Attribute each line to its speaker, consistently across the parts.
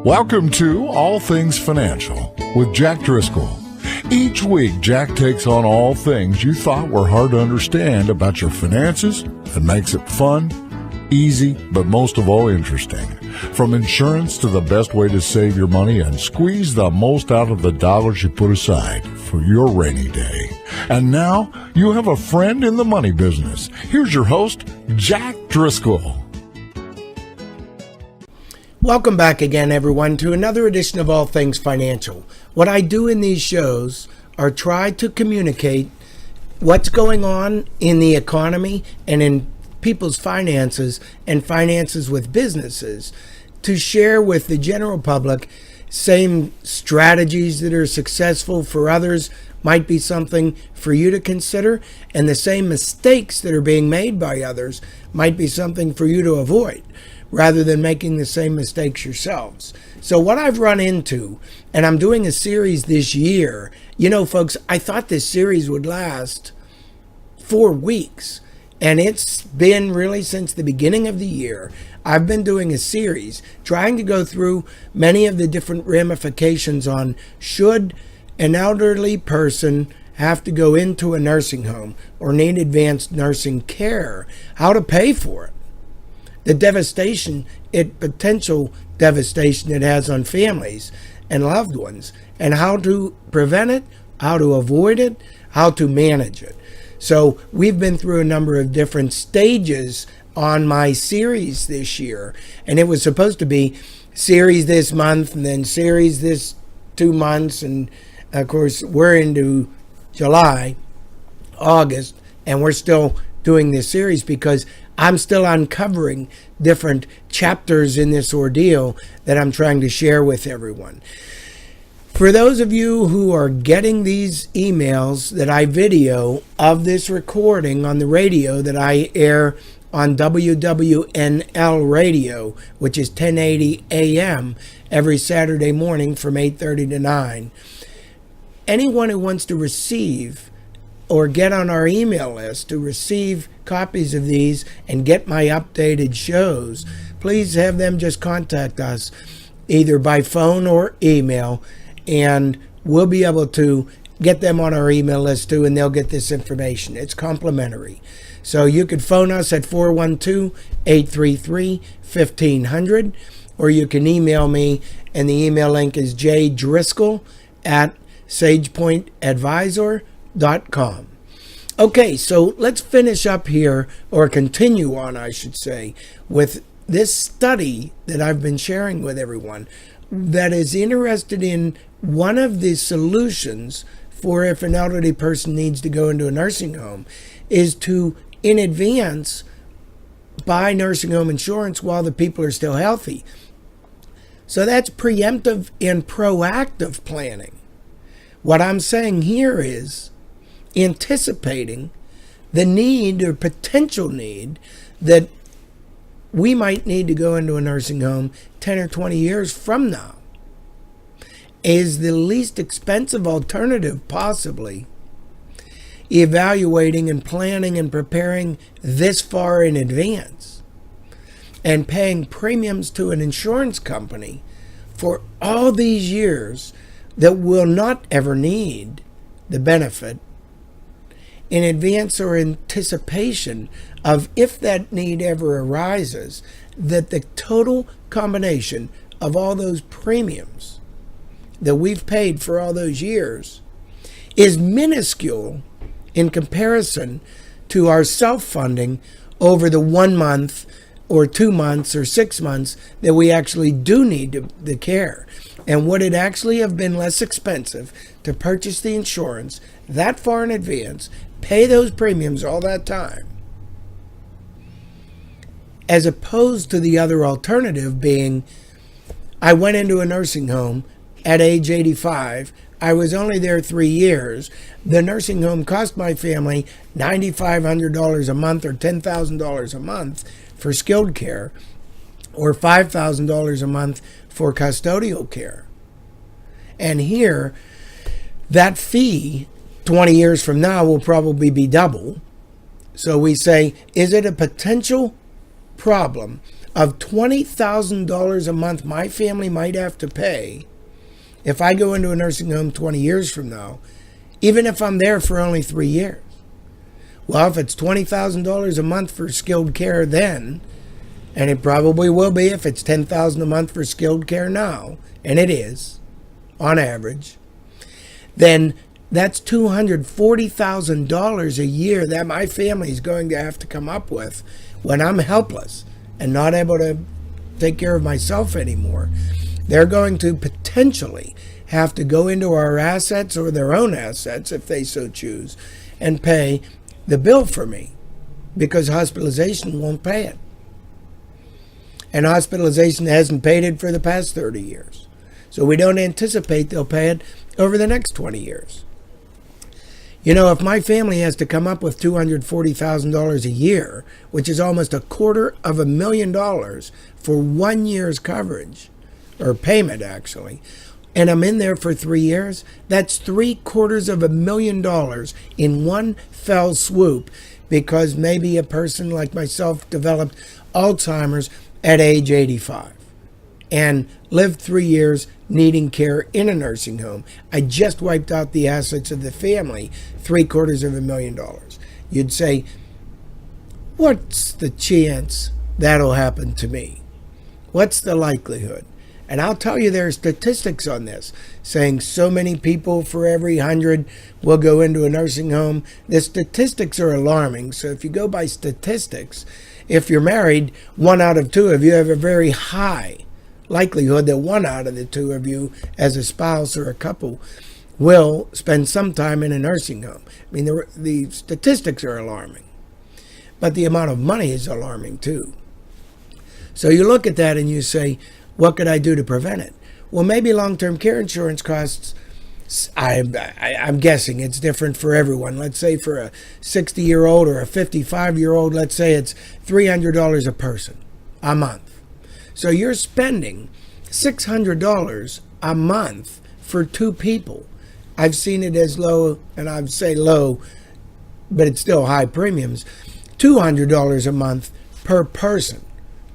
Speaker 1: Welcome to All Things Financial with Jack Driscoll. Each week, Jack takes on all things you thought were hard to understand about your finances and makes it fun, easy, but most of all interesting. From insurance to the best way to save your money and squeeze the most out of the dollars you put aside for your rainy day. And now, you have a friend in the money business. Here's your host, Jack Driscoll.
Speaker 2: Welcome back again, everyone, to another edition of All Things Financial. What I do in these shows are try to communicate what's going on in the economy and in people's finances and finances with businesses to share with the general public. Same strategies that are successful for others might be something for you to consider, and the same mistakes that are being made by others might be something for you to avoid, rather than making the same mistakes yourselves. So what I've run into, and I'm doing a series this year, you know, folks, I thought this series would last 4 weeks, and it's been really since the beginning of the year. I've been doing a series trying to go through many of the different ramifications on should an elderly person have to go into a nursing home or need advanced nursing care, how to pay for it. The potential devastation it has on families and loved ones, and how to prevent it, how to avoid it, how to manage it. So we've been through a number of different stages on my series this year, and it was supposed to be series this month and then series this 2 months, and of course we're into July, August, and we're still doing this series because I'm still uncovering different chapters in this ordeal that I'm trying to share with everyone. For those of you who are getting these emails that I video of this recording on the radio that I air on WWNL radio, which is 1080 AM every Saturday morning from 8:30 to 9, anyone who wants to receive or get on our email list to receive copies of these and get my updated shows, please have them just contact us either by phone or email, and we'll be able to get them on our email list too, and they'll get this information. It's complimentary. So you could phone us at 412-833-1500, or you can email me, and the email link is jDriscoll@SagePointAdvisor.com. Okay, so let's finish up here, or continue on, I should say, with this study that I've been sharing with everyone that is interested in one of the solutions for if an elderly person needs to go into a nursing home is to, in advance, buy nursing home insurance while the people are still healthy. So that's preemptive and proactive planning. What I'm saying here is anticipating the need or potential need that we might need to go into a nursing home 10 or 20 years from now is the least expensive alternative possibly. Evaluating and planning and preparing this far in advance and paying premiums to an insurance company for all these years that will not ever need the benefit in advance or anticipation of, if that need ever arises, that the total combination of all those premiums that we've paid for all those years is minuscule in comparison to our self-funding over the 1 month or 2 months or 6 months that we actually do need the care. And would it actually have been less expensive to purchase the insurance that far in advance, pay those premiums all that time, as opposed to the other alternative being, I went into a nursing home at age 85, I was only there 3 years, the nursing home cost my family $9,500 a month or $10,000 a month for skilled care, or $5,000 a month for custodial care. And here, that fee 20 years from now will probably be double. So we say, is it a potential problem of $20,000 a month my family might have to pay if I go into a nursing home 20 years from now, even if I'm there for only 3 years. Well, if it's $20,000 a month for skilled care then, and it probably will be if it's $10,000 a month for skilled care now, and it is, on average, then that's $240,000 a year that my family is going to have to come up with when I'm helpless and not able to take care of myself anymore. They're going to potentially have to go into our assets or their own assets, if they so choose, and pay the bill for me because hospitalization won't pay it. And hospitalization hasn't paid it for the past 30 years. So we don't anticipate they'll pay it over the next 20 years. You know, if my family has to come up with $240,000 a year, which is almost $250,000 for 1 year's coverage, or payment actually, and I'm in there for 3 years, that's $750,000 in one fell swoop because maybe a person like myself developed Alzheimer's at age 85 and lived 3 years needing care in a nursing home. I just wiped out the assets of the family, $750,000. You'd say, what's the chance that'll happen to me? What's the likelihood? And I'll tell you, there are statistics on this saying so many people for every 100 will go into a nursing home. The statistics are alarming. So if you go by statistics, if you're married, 1 out of 2 of you have a very high likelihood that 1 out of the 2 of you as a spouse or a couple will spend some time in a nursing home. I mean, the statistics are alarming, but the amount of money is alarming too. So you look at that and you say, what could I do to prevent it? Well, maybe long-term care insurance costs, I'm guessing it's different for everyone. Let's say for a 60-year-old or a 55-year-old, let's say it's $300 a person a month. So you're spending $600 a month for 2 people. I've seen it as low, and I'd say low, but it's still high premiums. $200 a month per person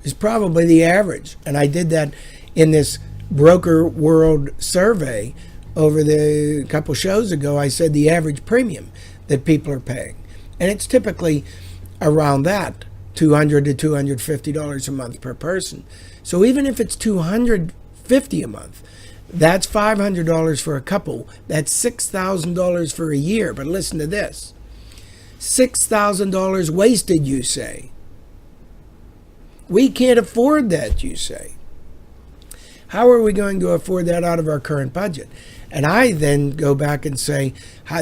Speaker 2: is probably the average. And I did that in this Broker World survey over the couple shows ago. I said the average premium that people are paying. And it's typically around that, $200 to $250 a month per person. So even if it's $250 a month, that's $500 for a couple. That's $6,000 for a year. But listen to this. $6,000 wasted, you say. We can't afford that, you say. How are we going to afford that out of our current budget? And I then go back and say,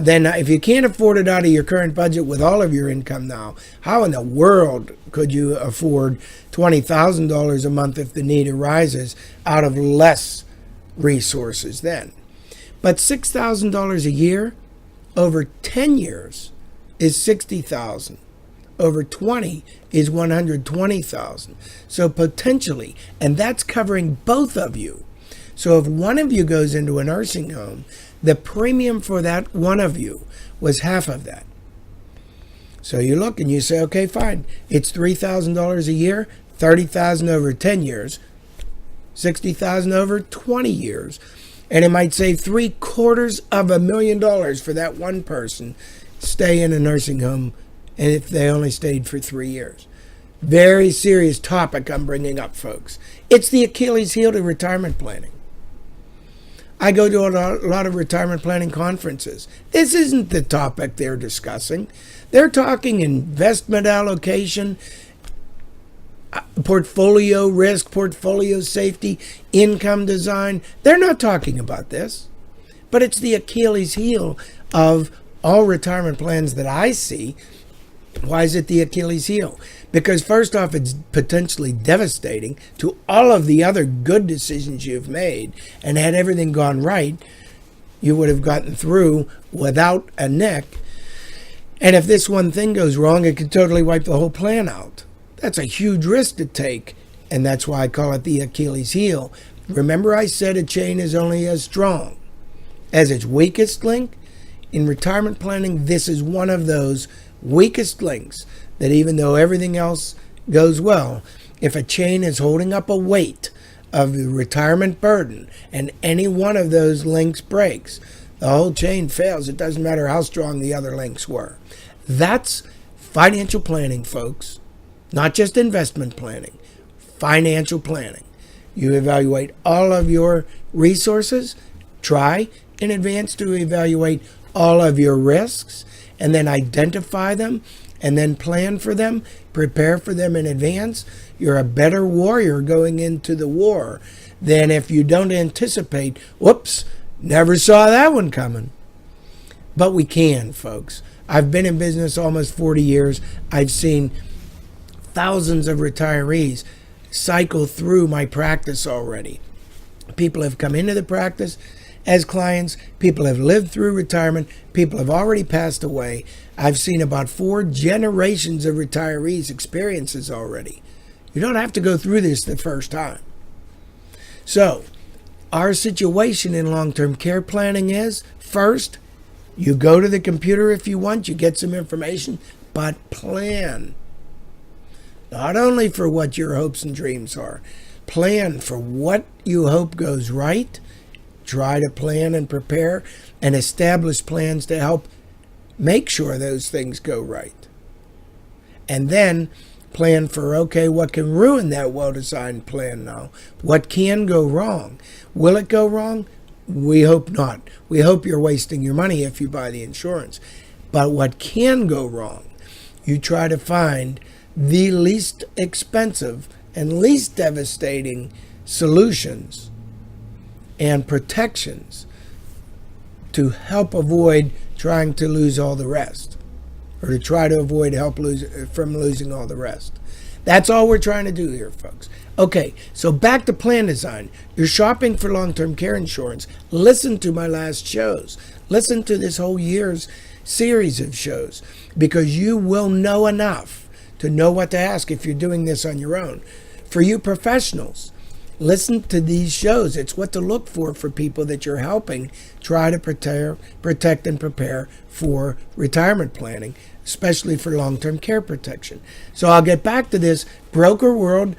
Speaker 2: then if you can't afford it out of your current budget with all of your income now, how in the world could you afford $20,000 a month if the need arises out of less resources then? But $6,000 a year over 10 years is $60,000. Over 20 is $120,000. So potentially, and that's covering both of you. So if one of you goes into a nursing home, the premium for that one of you was half of that. So you look and you say, okay, fine. It's $3,000 a year, $30,000 over 10 years, $60,000 over 20 years. And it might save $750,000 for that one person stay in a nursing home, and if they only stayed for 3 years. Very serious topic I'm bringing up, folks. It's the Achilles heel to retirement planning. I go to a lot of retirement planning conferences. This isn't the topic they're discussing. They're talking investment allocation, portfolio risk, portfolio safety, income design. They're not talking about this. But it's the Achilles heel of all retirement plans that I see. Why is it the Achilles heel? Because first off, it's potentially devastating to all of the other good decisions you've made. And had everything gone right, you would have gotten through without a nick. And if this one thing goes wrong, it could totally wipe the whole plan out. That's a huge risk to take. And that's why I call it the Achilles heel. Remember I said a chain is only as strong as its weakest link? In retirement planning, this is one of those weakest links that even though everything else goes well, if a chain is holding up a weight of the retirement burden and any one of those links breaks, the whole chain fails. It doesn't matter how strong the other links were. That's financial planning, folks. Not just investment planning, financial planning. You evaluate all of your resources, try in advance to evaluate all of your risks, and then identify them, and then plan for them, prepare for them in advance. You're a better warrior going into the war than if you don't anticipate, whoops, never saw that one coming. But we can, folks. I've been in business almost 40 years. I've seen thousands of retirees cycle through my practice already. People have come into the practice as clients. People have lived through retirement. People have already passed away. I've seen about 4 generations of retirees' experiences already. You don't have to go through this the first time. So, our situation in long-term care planning is, first, you go to the computer if you want, you get some information, but plan. Not only for what your hopes and dreams are, plan for what you hope goes right. Try to plan and prepare and establish plans to help make sure those things go right. And then plan for, okay, what can ruin that well-designed plan now? What can go wrong? Will it go wrong? We hope not. We hope you're wasting your money if you buy the insurance. But what can go wrong? You try to find the least expensive and least devastating solutions and protections to help avoid trying to lose all the rest, or to try to avoid from losing all the rest. That's all we're trying to do here, folks. Okay, so back to plan design. You're shopping for long-term care insurance. Listen to my last shows. Listen to this whole year's series of shows, because you will know enough to know what to ask if you're doing this on your own. For you professionals, listen to these shows. It's what to look for people that you're helping try to protect and prepare for retirement planning, especially for long-term care protection. So I'll get back to this Broker World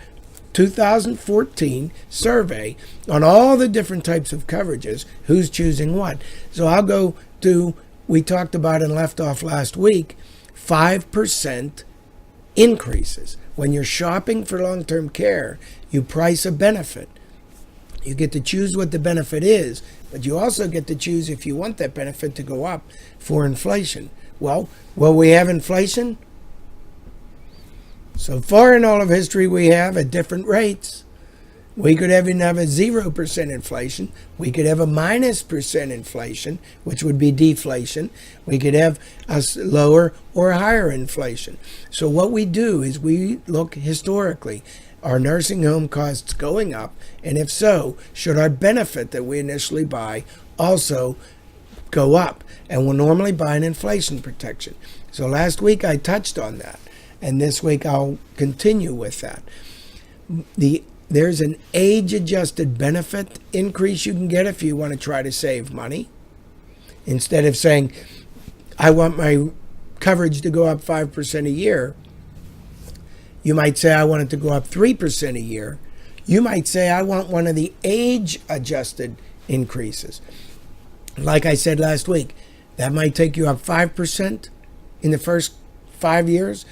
Speaker 2: 2014 survey on all the different types of coverages, who's choosing what. So I'll go to, we talked about and left off last week, 5% increases. When you're shopping for long-term care, you price a benefit. You get to choose what the benefit is, but you also get to choose if you want that benefit to go up for inflation. Well, will we have inflation? So far in all of history, we have at different rates. We could even have a 0% inflation. We could have a -% inflation, which would be deflation. We could have a lower or higher inflation. So what we do is we look historically. Are nursing home costs going up? And if so, should our benefit that we initially buy also go up? And we'll normally buy an inflation protection. So last week I touched on that. And this week I'll continue with that. There's an age-adjusted benefit increase you can get if you want to try to save money. Instead of saying, I want my coverage to go up 5% a year, you might say, I want it to go up 3% a year. You might say, I want one of the age-adjusted increases. Like I said last week, that might take you up 5% in the first 5 years,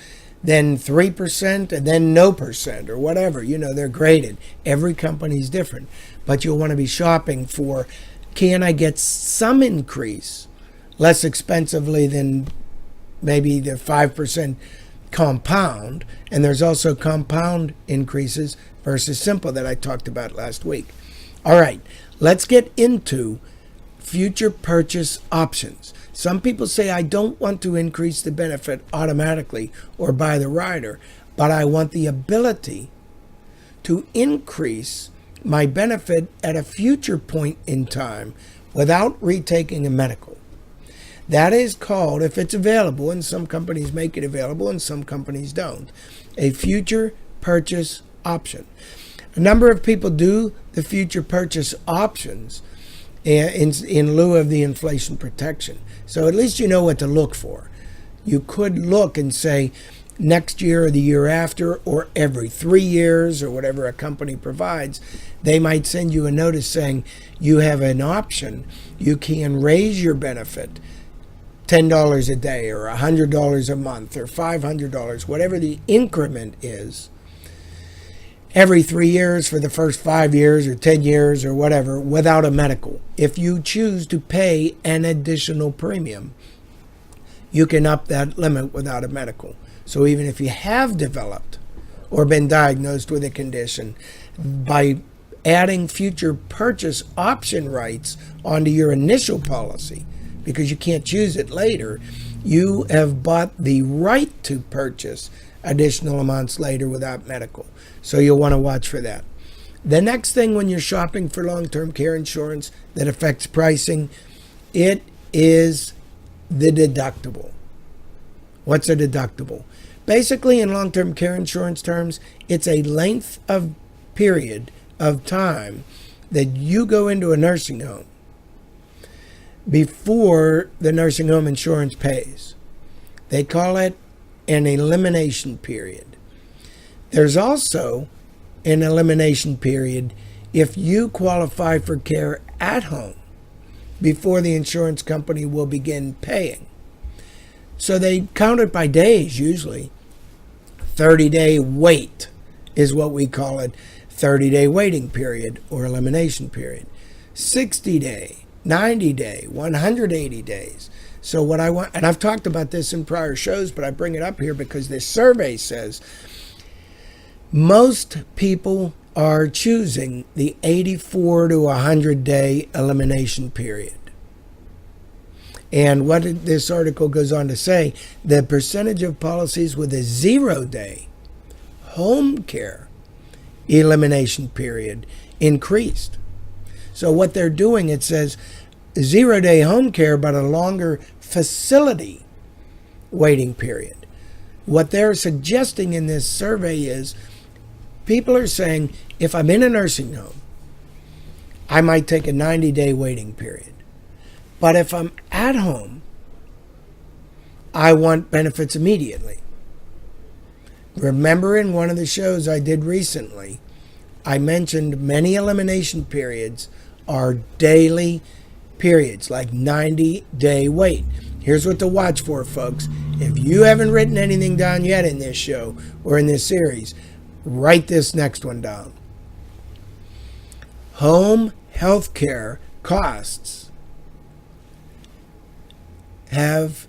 Speaker 2: then 3%, and then no percent, or whatever. You know, they're graded. Every company's different. But you'll want to be shopping for, can I get some increase less expensively than maybe the 5% compound? And there's also compound increases versus simple that I talked about last week. All right, let's get into future purchase options. Some people say, I don't want to increase the benefit automatically or by the rider, but I want the ability to increase my benefit at a future point in time without retaking a medical. That is called, if it's available, and some companies make it available and some companies don't, a future purchase option. A number of people do the future purchase options in lieu of the inflation protection. So at least you know what to look for. You could look and say, next year or the year after or every 3 years or whatever a company provides, they might send you a notice saying you have an option. You can raise your benefit $10 a day or $100 a month or $500, whatever the increment is, every 3 years for the first 5 years or 10 years or whatever, without a medical. If you choose to pay an additional premium, you can up that limit without a medical. So even if you have developed or been diagnosed with a condition, by adding future purchase option rights onto your initial policy, because you can't choose it later, you have bought the right to purchase additional amounts later without medical. So you'll want to watch for that. The next thing when you're shopping for long-term care insurance that affects pricing, it is the deductible. What's a deductible? Basically, in long-term care insurance terms, it's a length of period of time that you go into a nursing home before the nursing home insurance pays. They call it an elimination period. There's also an elimination period if you qualify for care at home before the insurance company will begin paying. So they count it by days usually. 30-day wait is what we call it. 30-day waiting period or elimination period. 60-day, 90-day, 180 days. So what I want, and I've talked about this in prior shows, but I bring it up here because this survey says most people are choosing the 84 to 100-day elimination period. And what this article goes on to say, the percentage of policies with a 0-day home care elimination period increased. So what they're doing, it says 0-day home care, but a longer facility waiting period. What they're suggesting in this survey is people are saying, if I'm in a nursing home, I might take a 90-day waiting period. But if I'm at home, I want benefits immediately. Remember in one of the shows I did recently, I mentioned many elimination periods are daily periods, like 90-day wait. Here's what to watch for, folks. If you haven't written anything down yet in this show or in this series, write this next one down. Home health care costs have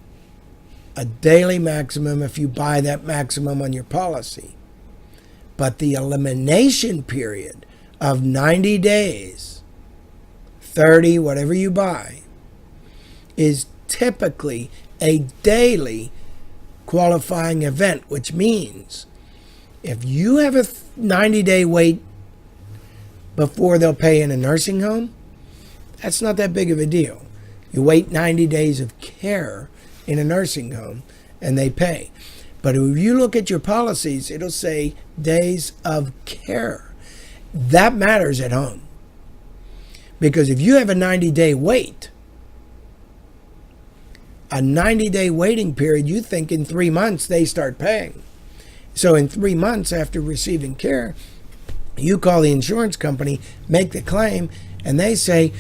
Speaker 2: a daily maximum if you buy that maximum on your policy. But the elimination period of 90 days, 30, whatever you buy, is typically a daily qualifying event, which means if you have a 90-day wait before they'll pay in a nursing home, that's not that big of a deal. You wait 90 days of care in a nursing home and they pay. But if you look at your policies, it'll say days of care. That matters at home. Because if you have a 90-day wait, a 90-day waiting period, you think in 3 months they start paying. So in 3 months after receiving care, you call the insurance company, make the claim, and they say,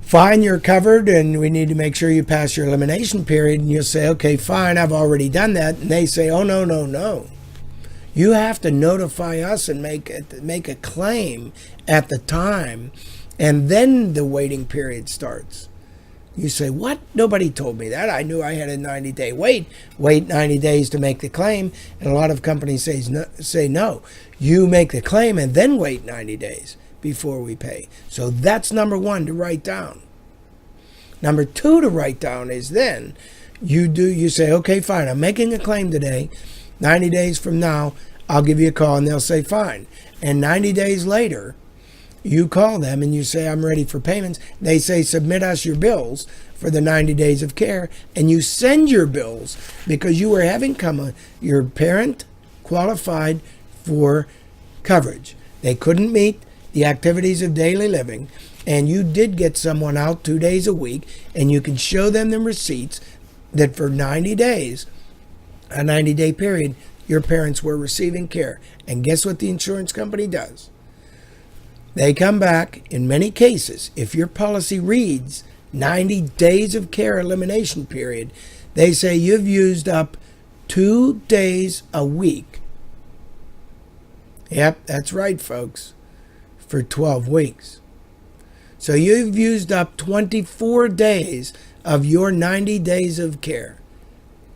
Speaker 2: fine, you're covered, and we need to make sure you pass your elimination period. And you'll say, okay, fine, I've already done that. And they say, oh, no. You have to notify us and make a claim at the time, and then the waiting period starts. You say, what? Nobody told me that. I knew I had a 90-day wait 90 days to make the claim. And a lot of companies say no. You make the claim and then wait 90 days before we pay. So that's number one to write down. Number two to write down is then you say, okay, fine, I'm making a claim today. 90 days from now, I'll give you a call, and they'll say fine. And 90 days later, you call them and you say, I'm ready for payments. They say, submit us your bills for the 90 days of care. And you send your bills because you were having your parent qualified for coverage. They couldn't meet the activities of daily living, and you did get someone out 2 days a week, and you can show them the receipts that for 90 days, a 90-day period, your parents were receiving care. And guess what the insurance company does? They come back, in many cases, if your policy reads 90 days of care elimination period, they say you've used up 2 days a week. Yep, that's right, folks, for 12 weeks. So you've used up 24 days of your 90 days of care.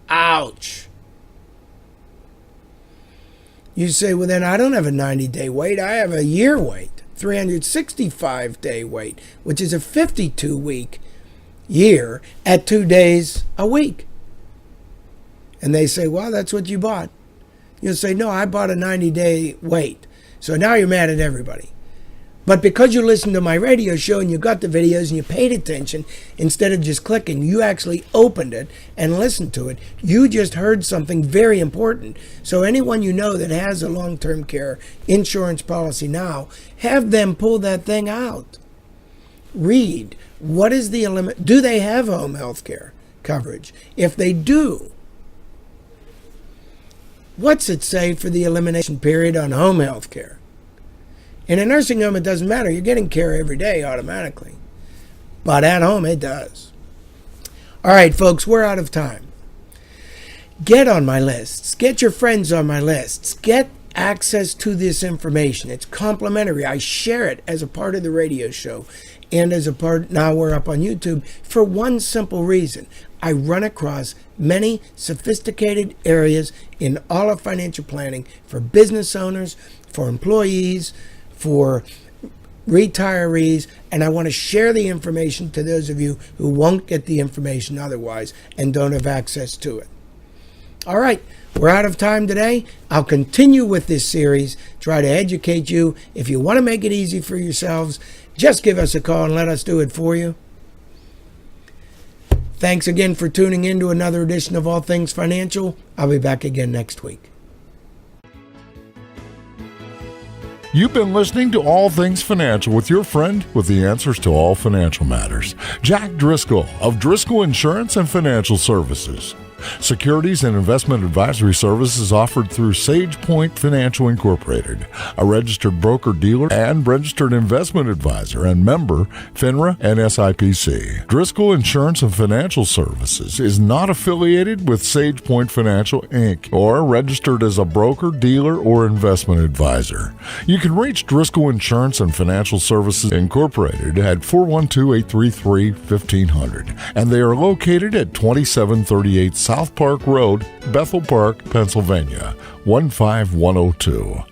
Speaker 2: Ouch. You say, well, then I don't have a 90-day wait. I have a year wait, 365-day wait, which is a 52-week year at 2 days a week. And they say, well, that's what you bought. You'll say, no, I bought a 90-day wait. So now you're mad at everybody. But because you listened to my radio show and you got the videos and you paid attention, instead of just clicking, you actually opened it and listened to it. You just heard something very important. So anyone you know that has a long-term care insurance policy now, have them pull that thing out. Read, what is the limit? Do they have home health care coverage? If they do, what's it say for the elimination period on home health care? In a nursing home, it doesn't matter. You're getting care every day automatically. But at home, it does. All right, folks, we're out of time. Get on my lists. Get your friends on my lists. Get access to this information. It's complimentary. I share it as a part of the radio show and as a part, now we're up on YouTube, for one simple reason. I run across many sophisticated areas in all of financial planning for business owners, for employees, for retirees, and I want to share the information to those of you who won't get the information otherwise and don't have access to it. All right, we're out of time today. I'll continue with this series, try to educate you. If you want to make it easy for yourselves, just give us a call and let us do it for you. Thanks again for tuning in to another edition of All Things Financial. I'll be back again next week.
Speaker 1: You've been listening to All Things Financial with your friend with the answers to all financial matters, Jack Driscoll of Driscoll Insurance and Financial Services. Securities and investment advisory services offered through SagePoint Financial Incorporated, a registered broker-dealer and registered investment advisor and member FINRA and SIPC. Driscoll Insurance and Financial Services is not affiliated with SagePoint Financial, Inc. or registered as a broker, dealer, or investment advisor. You can reach Driscoll Insurance and Financial Services Incorporated at 412-833-1500, and they are located at 2738 South Park Road, Bethel Park, Pennsylvania, 15102.